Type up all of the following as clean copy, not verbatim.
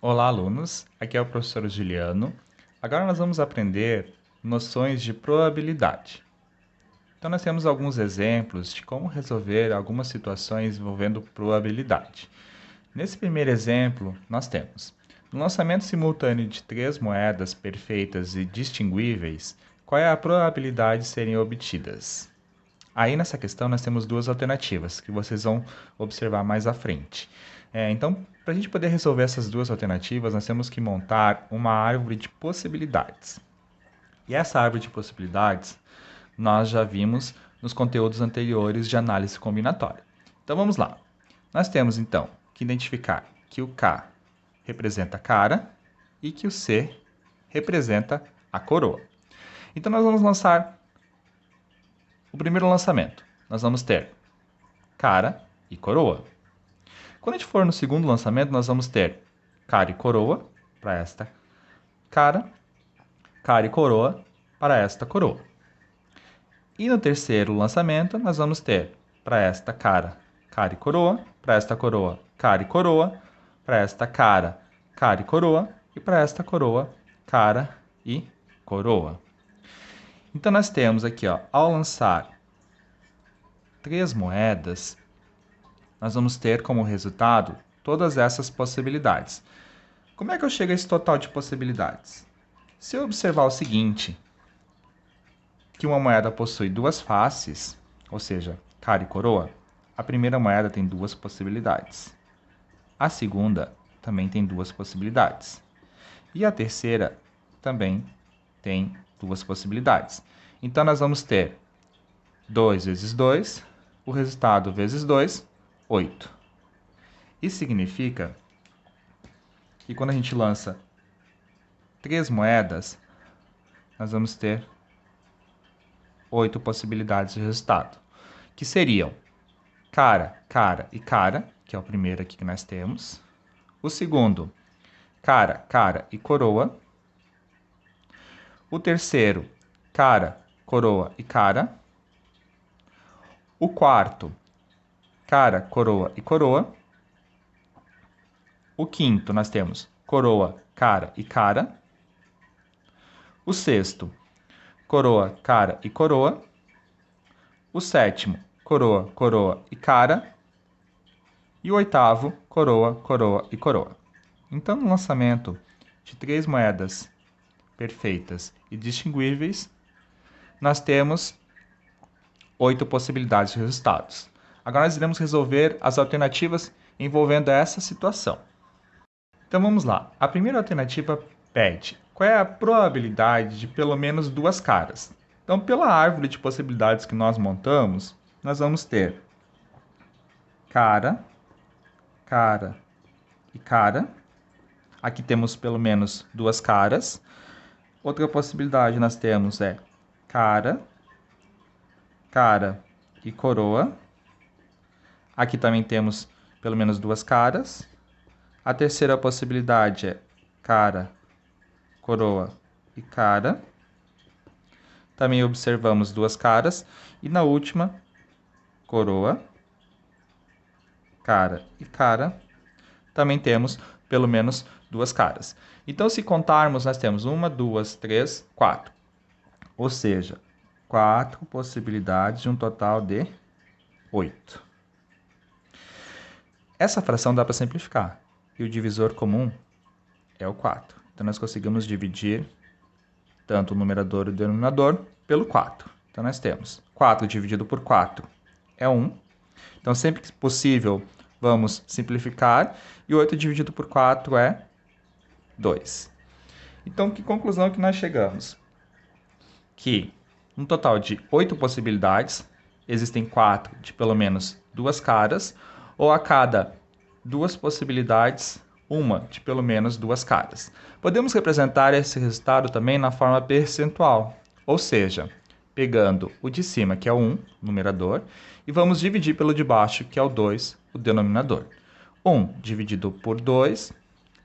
Olá, alunos. Aqui é o professor Juliano. Agora nós vamos aprender noções de probabilidade. Então, nós temos alguns exemplos de como resolver algumas situações envolvendo probabilidade. Nesse primeiro exemplo, nós temos: no lançamento simultâneo de três moedas perfeitas e distinguíveis, qual é a probabilidade de serem obtidas? Aí nessa questão nós temos duas alternativas que vocês vão observar mais à frente. Então, para a gente poder resolver essas duas alternativas, nós temos que montar uma árvore de possibilidades. E essa árvore de possibilidades nós já vimos nos conteúdos anteriores de análise combinatória. Então vamos lá. Nós temos então que identificar que o K representa a cara e que o C representa a coroa. Então nós vamos lançar o primeiro lançamento. Nós vamos ter cara e coroa. Quando a gente for no segundo lançamento, nós vamos ter cara e coroa para esta cara e coroa para esta coroa. E no terceiro lançamento, nós vamos ter para esta cara e coroa, para esta coroa, cara e coroa, para esta cara e coroa, e para esta coroa, cara e coroa. Então nós temos aqui, ao lançar três moedas, nós vamos ter como resultado todas essas possibilidades. Como é que eu chego a esse total de possibilidades? Se eu observar o seguinte, que uma moeda possui duas faces, ou seja, cara e coroa, a primeira moeda tem duas possibilidades. A segunda também tem duas possibilidades. E a terceira também tem duas possibilidades. Então, nós vamos ter 2 vezes 2, o resultado vezes 2, 8. Isso significa que quando a gente lança três moedas, nós vamos ter 8 possibilidades de resultado, que seriam cara e cara, que é o primeiro aqui que nós temos. O segundo, cara e coroa. O terceiro, cara, coroa e cara. O quarto, cara, coroa e coroa. O quinto, nós temos coroa, cara e cara. O sexto, coroa, cara e coroa. O sétimo, coroa, coroa e cara. E o oitavo, coroa, coroa e coroa. Então, no lançamento de três moedas perfeitas e distinguíveis, nós temos 8 possibilidades de resultados. Agora nós iremos resolver as alternativas envolvendo essa situação. Então vamos lá. A primeira alternativa pede qual é a probabilidade de pelo menos duas caras. Então, pela árvore de possibilidades que nós montamos, nós vamos ter cara e cara. Aqui temos pelo menos duas caras. Outra possibilidade nós temos é cara e coroa. Aqui também temos pelo menos duas caras. A terceira possibilidade é cara, coroa e cara. Também observamos duas caras. E na última, coroa, cara e cara. Também temos pelo menos duas caras. Então, se contarmos, nós temos 1, 2, 3, 4. Ou seja, 4 possibilidades de um total de 8. Essa fração dá para simplificar. E o divisor comum é o 4. Então, nós conseguimos dividir tanto o numerador e o denominador pelo 4. Então, nós temos 4 dividido por 4 é 1. Então, sempre que possível, vamos simplificar. E 8 dividido por 4 é 2. Então, que conclusão que nós chegamos? Que um total de 8 possibilidades, existem 4 de pelo menos duas caras, ou a cada duas possibilidades, uma de pelo menos duas caras. Podemos representar esse resultado também na forma percentual, ou seja, pegando o de cima, que é o 1, numerador, e vamos dividir pelo de baixo, que é o 2, o denominador. 1 dividido por 2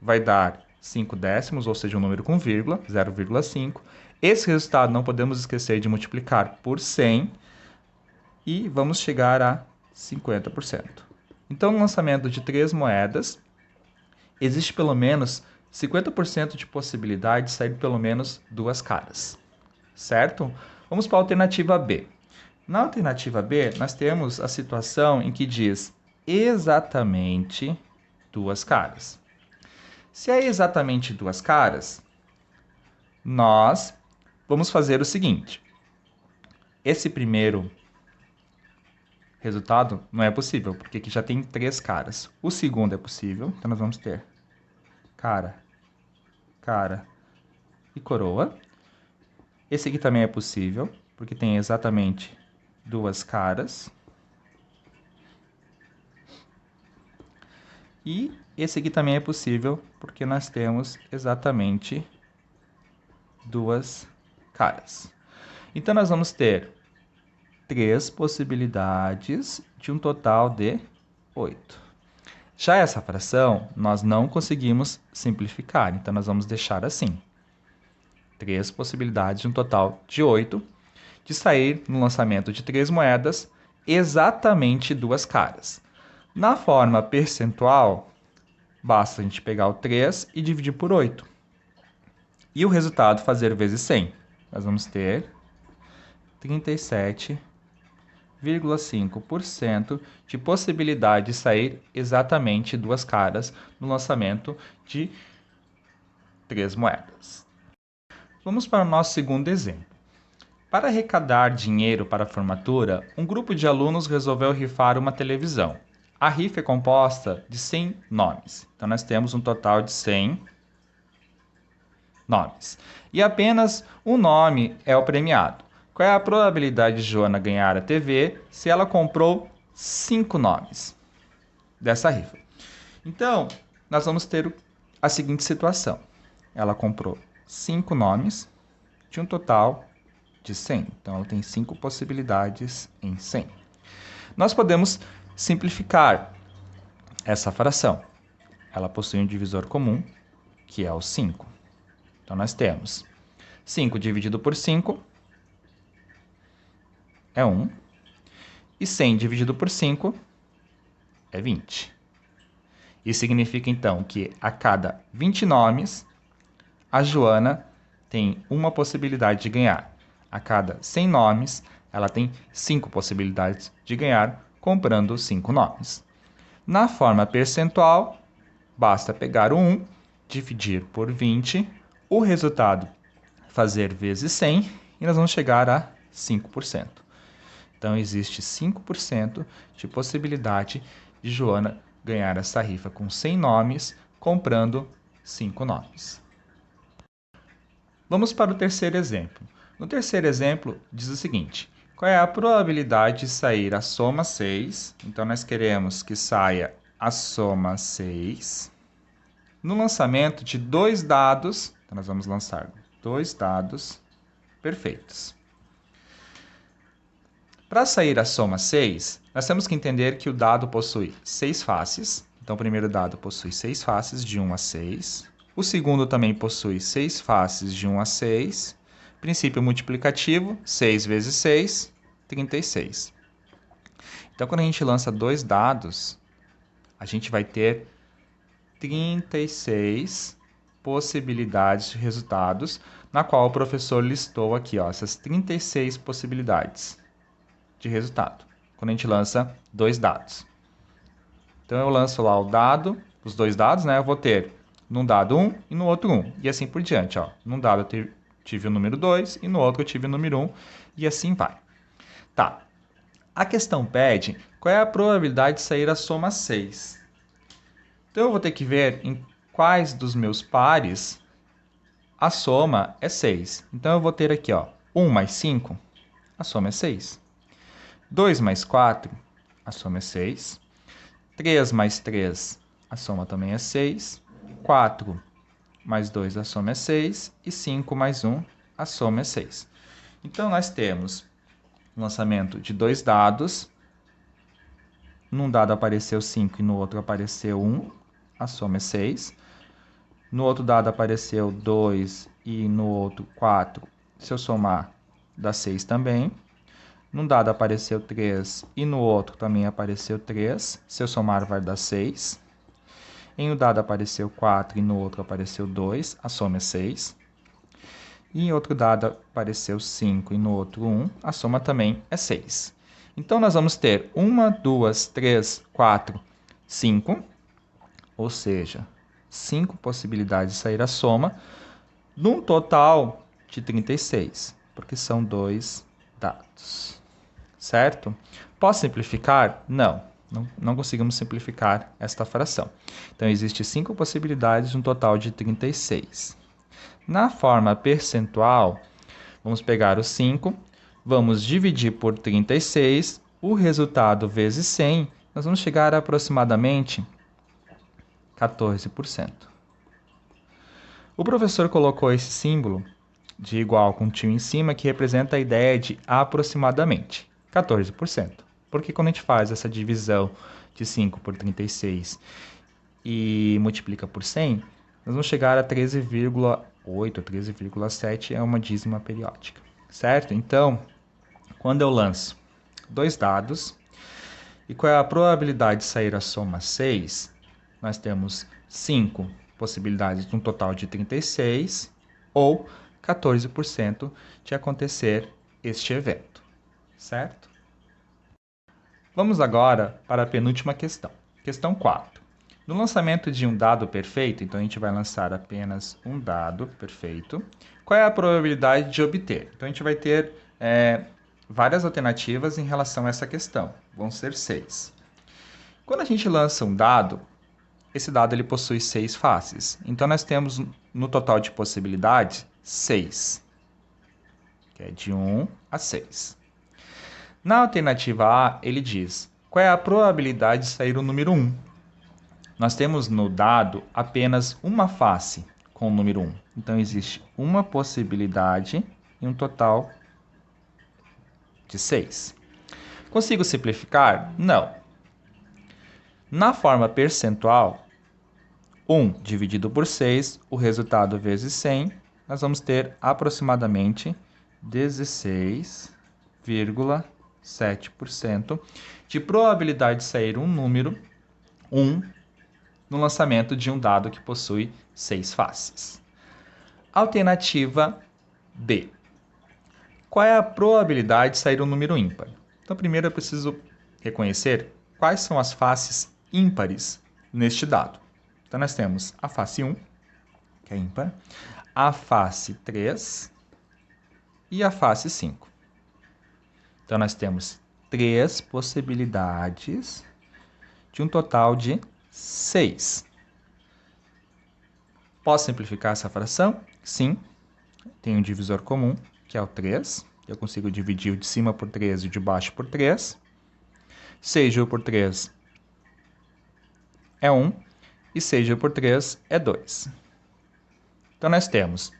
vai dar 5 décimos, ou seja, um número com vírgula, 0,5. Esse resultado não podemos esquecer de multiplicar por 100 e vamos chegar a 50%. Então, no lançamento de três moedas, existe pelo menos 50% de possibilidade de sair pelo menos duas caras, certo? Vamos para a alternativa B. Na alternativa B, nós temos a situação em que diz exatamente duas caras. Se é exatamente duas caras, nós vamos fazer o seguinte. Esse primeiro resultado não é possível, porque aqui já tem três caras. O segundo é possível, então nós vamos ter cara, cara e coroa. Esse aqui também é possível, porque tem exatamente duas caras. E esse aqui também é possível, porque nós temos exatamente duas caras. Então, nós vamos ter três possibilidades de um total de 8. Já essa fração, nós não conseguimos simplificar, então nós vamos deixar assim. Três possibilidades de um total de 8, de sair no lançamento de 3 moedas, exatamente duas caras. Na forma percentual, basta a gente pegar o 3 e dividir por 8. E o resultado fazer vezes 100. Nós vamos ter 37,5% de possibilidade de sair exatamente duas caras no lançamento de 3 moedas. Vamos para o nosso segundo exemplo. Para arrecadar dinheiro para a formatura, um grupo de alunos resolveu rifar uma televisão. A rifa é composta de 100 nomes. Então, nós temos um total de 100 nomes. E apenas um nome é o premiado. Qual é a probabilidade de Joana ganhar a TV se ela comprou 5 nomes dessa rifa? Então, nós vamos ter a seguinte situação. Ela comprou 5 nomes de um total de 100. Então, ela tem 5 possibilidades em 100. Nós podemos simplificar essa fração. Ela possui um divisor comum, que é o 5. Então, nós temos 5 dividido por 5 é 1. E 100 dividido por 5 é 20. Isso significa, então, que a cada 20 nomes, a Joana tem uma possibilidade de ganhar. A cada 100 nomes, ela tem 5 possibilidades de ganhar comprando 5 nomes. Na forma percentual, basta pegar o 1, dividir por 20, o resultado fazer vezes 100 e nós vamos chegar a 5%. Então, existe 5% de possibilidade de Joana ganhar essa rifa com 100 nomes, comprando 5 nomes. Vamos para o terceiro exemplo. No terceiro exemplo, diz o seguinte. Qual é a probabilidade de sair a soma 6? Então, nós queremos que saia a soma 6 no lançamento de 2 dados. Então, nós vamos lançar 2 dados perfeitos. Para sair a soma 6, nós temos que entender que o dado possui 6 faces. Então, o primeiro dado possui 6 faces, de 1 a 6. O segundo também possui 6 faces, de 1 a 6. Princípio multiplicativo, 6 vezes 6, 36. Então, quando a gente lança 2 dados, a gente vai ter 36 possibilidades de resultados, na qual o professor listou aqui, ó, essas 36 possibilidades de resultado, quando a gente lança 2 dados. Então, eu lanço lá o dado, os 2 dados, né? Eu vou ter num dado 1 e no outro 1, e assim por diante, ó. Num dado eu tive o número 2 e no outro eu tive o número 1, e assim vai. Tá. A questão pede qual é a probabilidade de sair a soma 6. Então, eu vou ter que ver em quais dos meus pares a soma é 6. Então, eu vou ter aqui, ó, 1 mais 5, a soma é 6. 2 mais 4, a soma é 6. 3 mais 3, a soma também é 6. 4 mais 2, a soma é 6. E 5 mais 1, a soma é 6. Então, nós temos o lançamento de 2 dados. Num dado apareceu 5 e no outro apareceu 1, a soma é 6. No outro dado apareceu 2 e no outro 4. Se eu somar, dá 6 também. Num dado apareceu 3 e no outro também apareceu 3. Se eu somar, vai dar 6. Em um dado apareceu 4 e no outro apareceu 2, a soma é 6. E em outro dado apareceu 5 e no outro 1, a soma também é 6. Então, nós vamos ter 1, 2, 3, 4, 5, ou seja, 5 possibilidades de sair a soma, num total de 36, porque são 2 dados, certo? Posso simplificar? Não conseguimos simplificar esta fração. Então, existem 5 possibilidades de um total de 36. Na forma percentual, vamos pegar os 5, vamos dividir por 36, o resultado vezes 100, nós vamos chegar a aproximadamente 14%. O professor colocou esse símbolo de igual com um tio em cima, que representa a ideia de aproximadamente 14%. Porque quando a gente faz essa divisão de 5 por 36 e multiplica por 100, nós vamos chegar a 13,8, 13,7 é uma dízima periódica, certo? Então, quando eu lanço 2 dados, e qual é a probabilidade de sair a soma 6? Nós temos 5 possibilidades de um total de 36, ou 14% de acontecer este evento, certo? Vamos agora para a penúltima questão. Questão 4. No lançamento de um dado perfeito, então a gente vai lançar apenas um dado perfeito, qual é a probabilidade de obter? Então a gente vai ter várias alternativas em relação a essa questão. Vão ser 6. Quando a gente lança um dado, esse dado ele possui 6 faces. Então nós temos no total de possibilidades 6, que é de 1 a 6. Na alternativa A, ele diz: qual é a probabilidade de sair o número 1? Nós temos no dado apenas uma face com o número 1. Então existe uma possibilidade e um total de 6. Consigo simplificar? Não. Na forma percentual, 1 dividido por 6, o resultado vezes 100, nós vamos ter aproximadamente 16,7% de probabilidade de sair um número 1 no lançamento de um dado que possui 6 faces. Alternativa B. Qual é a probabilidade de sair um número ímpar? Então, primeiro eu preciso reconhecer quais são as faces ímpares neste dado. Então, nós temos a face 1, que é ímpar, a face 3 e a face 5. Então, nós temos 3 possibilidades de um total de 6. Posso simplificar essa fração? Sim. Tem um divisor comum, que é o 3. Eu consigo dividir o de cima por 3 e o de baixo por 3. 6 por 3 é 1 e 6 por 3 é 2. Então, nós temos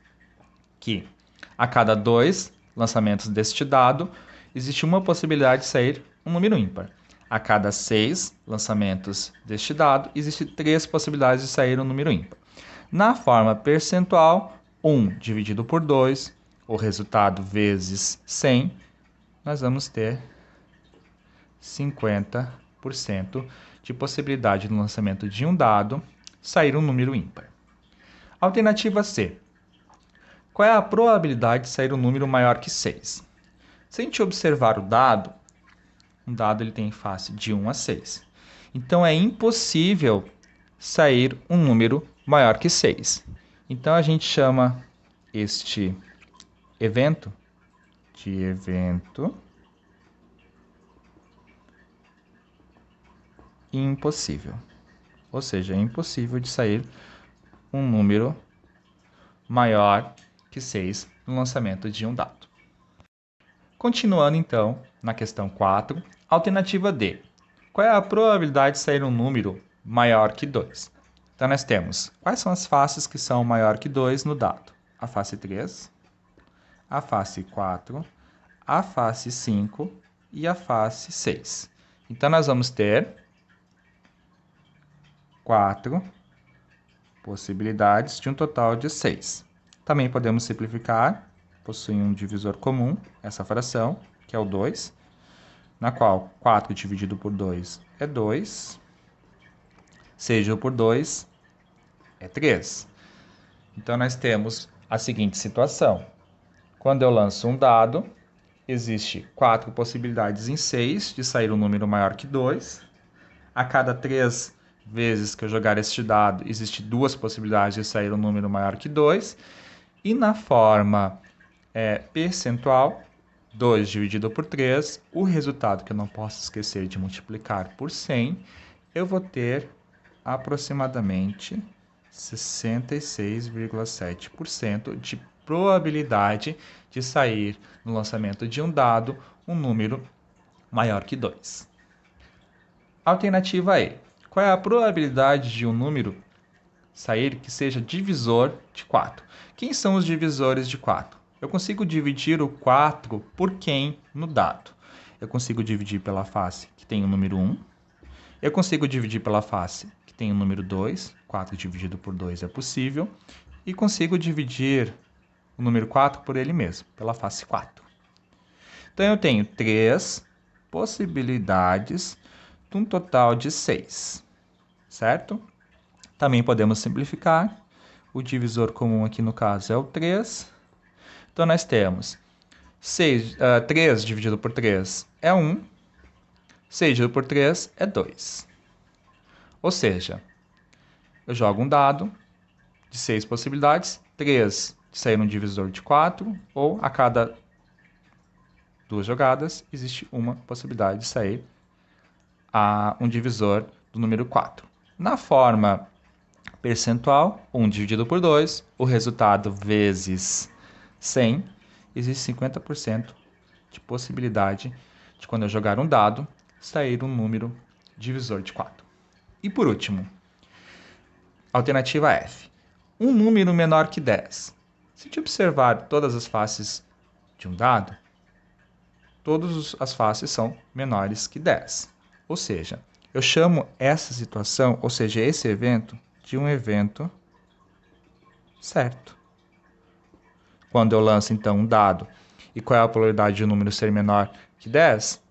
que a cada 2 lançamentos deste dado, existe uma possibilidade de sair um número ímpar. A cada 6 lançamentos deste dado, existe 3 possibilidades de sair um número ímpar. Na forma percentual, 1 dividido por 2, o resultado vezes 100, nós vamos ter 50% de possibilidade no lançamento de um dado sair um número ímpar. Alternativa C. Qual é a probabilidade de sair um número maior que 6? Se a gente observar o dado, um dado ele tem face de 1 a 6. Então, é impossível sair um número maior que 6. Então, a gente chama este evento de evento impossível. Ou seja, é impossível de sair um número maior que 6 no lançamento de um dado. Continuando, então, na questão 4, alternativa D. Qual é a probabilidade de sair um número maior que 2? Então, nós temos quais são as faces que são maior que 2 no dado? A face 3, a face 4, a face 5 e a face 6. Então, nós vamos ter 4 possibilidades de um total de 6. Também podemos simplificar, possui um divisor comum, essa fração, que é o 2, na qual 4 dividido por 2 é 2, 6 dividido por 2 é 3. Então, nós temos a seguinte situação. Quando eu lanço um dado, existe 4 possibilidades em 6 de sair um número maior que 2. A cada 3 vezes que eu jogar este dado, existe 2 possibilidades de sair um número maior que 2. E na forma percentual, 2 dividido por 3, o resultado que eu não posso esquecer de multiplicar por 100, eu vou ter aproximadamente 66,7% de probabilidade de sair no lançamento de um dado um número maior que 2. Alternativa E. Qual é a probabilidade de um número sair que seja divisor de 4? Quem são os divisores de 4? Eu consigo dividir o 4 por quem no dado? Eu consigo dividir pela face que tem o número 1. Eu consigo dividir pela face que tem o número 2. 4 dividido por 2 é possível. E consigo dividir o número 4 por ele mesmo, pela face 4. Então, eu tenho 3 possibilidades de um total de 6, certo? Também podemos simplificar. O divisor comum aqui no caso é o 3. Então, nós temos 3 dividido por 3 é 1. 6 dividido por 3 é 2. Ou seja, eu jogo um dado de 6 possibilidades, 3 de sair um divisor de 4, ou a cada 2 jogadas existe uma possibilidade de sair um divisor do número 4. Na forma percentual, 1 dividido por 2, o resultado vezes 100, existe 50% de possibilidade de, quando eu jogar um dado, sair um número divisor de 4. E por último, alternativa F. Um número menor que 10. Se a gente observar todas as faces de um dado, todas as faces são menores que 10. Ou seja, eu chamo essa situação, ou seja, esse evento, de um evento certo. Quando eu lanço, então, um dado e qual é a probabilidade de um número ser menor que 10,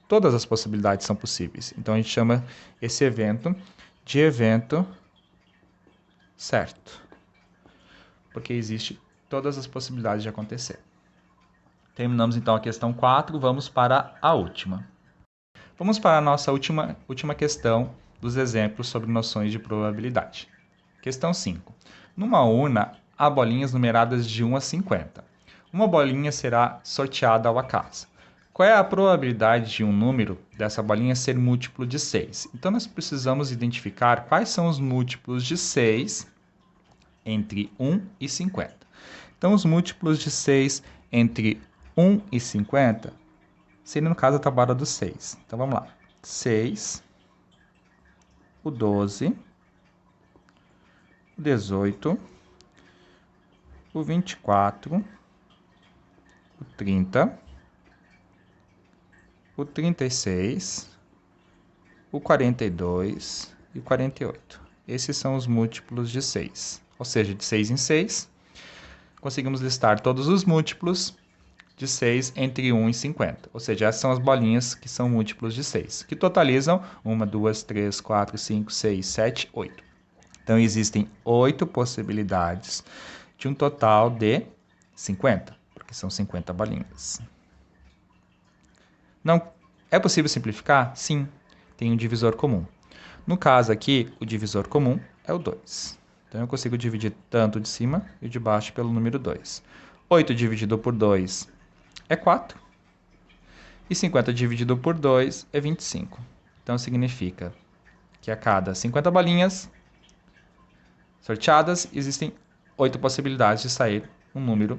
todas as possibilidades são possíveis. Então, a gente chama esse evento de evento certo, porque existe todas as possibilidades de acontecer. Terminamos, então, a questão 4, vamos para a última. Vamos para a nossa última questão dos exemplos sobre noções de probabilidade. Questão 5. Numa urna, há bolinhas numeradas de 1 a 50. Uma bolinha será sorteada ao acaso. Qual é a probabilidade de um número dessa bolinha ser múltiplo de 6? Então, nós precisamos identificar quais são os múltiplos de 6 entre 1 e 50. Então, os múltiplos de 6 entre 1 e 50 seria, no caso, a tabela dos 6. Então, vamos lá. 6, o 12, o 18, o 24, o 30, o 36, o 42 e o 48. Esses são os múltiplos de 6. Ou seja, de 6 em 6, conseguimos listar todos os múltiplos de 6 entre 1 e 50. Ou seja, essas são as bolinhas que são múltiplos de 6, que totalizam 1, 2, 3, 4, 5, 6, 7, 8. Então, existem 8 possibilidades de um total de 50, porque são 50 bolinhas. Não é possível simplificar? Sim, tem um divisor comum. No caso aqui, o divisor comum é o 2. Então, eu consigo dividir tanto de cima e de baixo pelo número 2. 8 dividido por 2 é 4. E 50 dividido por 2 é 25. Então, significa que a cada 50 bolinhas sorteadas, existem 8 possibilidades de sair um número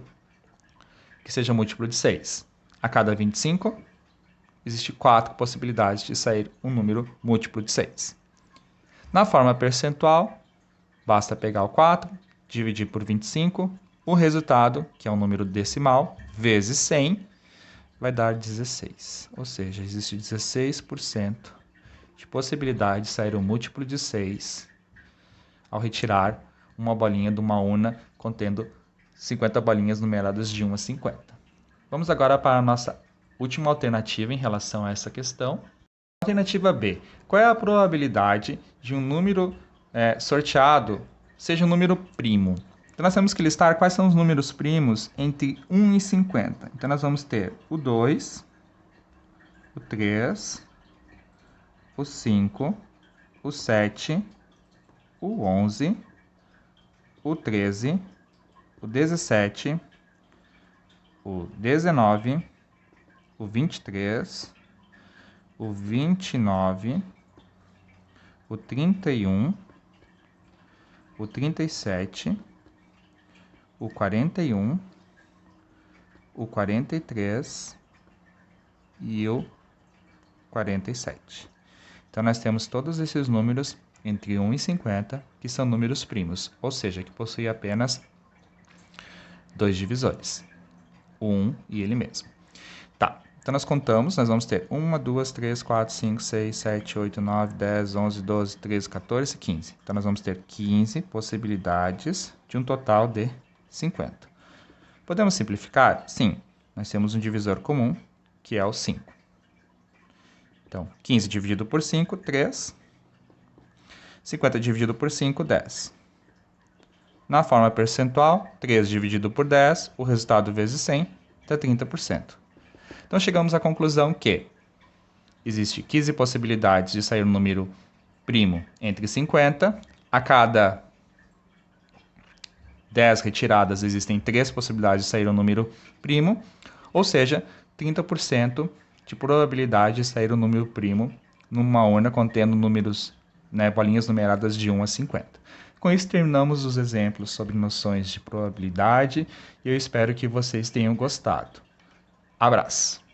que seja múltiplo de 6. A cada 25, existe 4 possibilidades de sair um número múltiplo de 6. Na forma percentual, basta pegar o 4, dividir por 25, o resultado, que é um número decimal, vezes 100, vai dar 16. Ou seja, existe 16% de possibilidade de sair um múltiplo de 6 ao retirar uma bolinha de uma urna contendo 50 bolinhas numeradas de 1 a 50. Vamos agora para a nossa última alternativa em relação a essa questão. Alternativa B. Qual é a probabilidade de um número sorteado seja um número primo. Então, nós temos que listar quais são os números primos entre 1 e 50. Então, nós vamos ter o 2, o 3, o 5, o 7, o 11, o 13, o 17, o 19, o 23, o 29, o 31, o 37, o 41, o 43 e o 47. Então, nós temos todos esses números entre 1 e 50, que são números primos, ou seja, que possuem apenas dois divisores, o 1 e ele mesmo. Tá, então nós contamos, nós vamos ter 1, 2, 3, 4, 5, 6, 7, 8, 9, 10, 11, 12, 13, 14, 15. Então, nós vamos ter 15 possibilidades de um total de 50. Podemos simplificar? Sim. Nós temos um divisor comum, que é o 5. Então, 15 dividido por 5, 3. 50 dividido por 5, 10. Na forma percentual, 3 dividido por 10, o resultado vezes 100, dá 30%. Então, chegamos à conclusão que existe 15 possibilidades de sair um número primo entre 50. A cada 10 retiradas, existem 3 possibilidades de sair um número primo, ou seja, 30% de probabilidade de sair um número primo numa urna contendo números, bolinhas numeradas de 1 a 50. Com isso, terminamos os exemplos sobre noções de probabilidade e eu espero que vocês tenham gostado. Abraço!